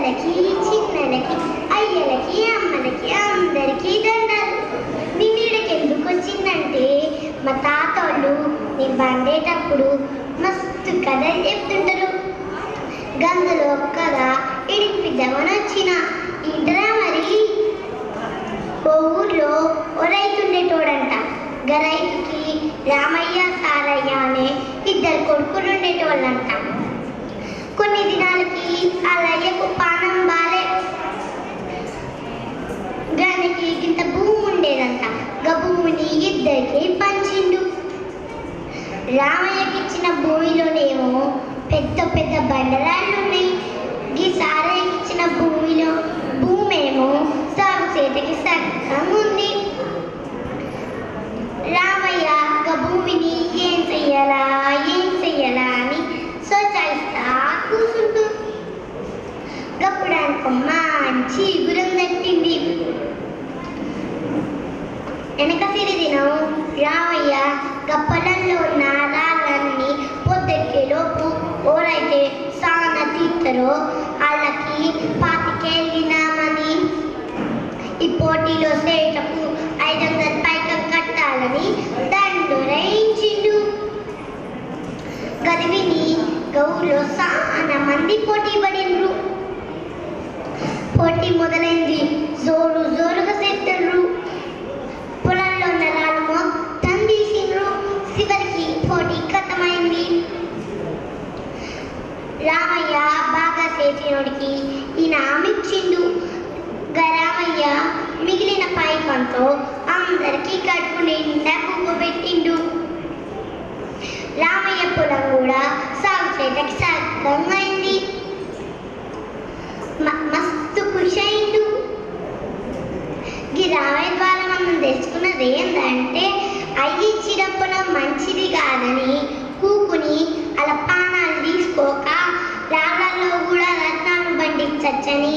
పెద్దలకి చిన్నలకి అయ్యలకి అమ్మలకి అందరికీ దండాలు. నీ నీడకి ఎందుకు వచ్చిందంటే మా తాతోళ్ళు నేను వండేటప్పుడు మస్తు కథలు చెప్తుంటారు. గంగలో ఒక్కగా ఇడిపిద్దామని వచ్చిన ఇంటరా మరి. ఓ ఊర్లో ఓ రైతు ఉండేటోడంట. గా రైతుకి రామయ్య సారయ్య అనే ఇద్దరు కొడుకులు ఉండేటోళ్ళంట. కొన్ని దినాలకి ఆ లయ్యకు పానం బాలే. దానికి ఇంత భూమి ఉండేదంట. గా భూమిని ఇద్దరికి పంచిండు. రామయ్యకి ఇచ్చిన భూమిలోనేమో పెద్ద పెద్ద బండరాళ్ళు ఉన్నాయి. ఈ సారయ్యకి ఇచ్చిన భూమేమో సాగు చేతికి సగంగా ఉంది. రామయ్య గా భూమిని ఏం చెయ్యాలా అని సోచాయిస్తా కూర్చుంటూ గప్పుడానికి మంచి గురం తట్టింది. వెనక సిరి దినం రామయ్య గా పొలంలో ఉన్న రాళ్ళన్నీ పొద్దెక్కేలోపు ఓరైతే సాన తీస్తారో వాళ్ళకి 25 దినామని ఈ పోటీలో సేటకు 500 పైకం కట్టాలని దండు రాయించిండు. గదివిని గౌలో చాలా మంది పోటీ పడిండ్రు. పోటీ మొదలైంది. జోరుగా చేస్తుండ్రు. పొలంలో ఉన్న రాళ్ళు మొత్తం తీసిండ్రు. చివరికి పోటీ ఖతమైంది. రామయ్య బాగా చేసినోడికి ఇనాం ఇచ్చిండు. రామయ్య మిగిలిన పైకంతో అందరికీ కడుపు నిండా పెట్టిండు. రామయ్య పొలం కూడా సాగు చేయడానికి సగంగా అయింది. మస్తు ఖుషి అయిండు. ఈ రామయ్య ద్వారా మనం తెలుసుకున్నది ఏంటంటే అయ్యిచ్చిన పొలం మంచిది కాదని కూకుని అలా పానాలు తీసుకోక రాళ్ళల్లో కూడా రత్నాలు పండించచ్చని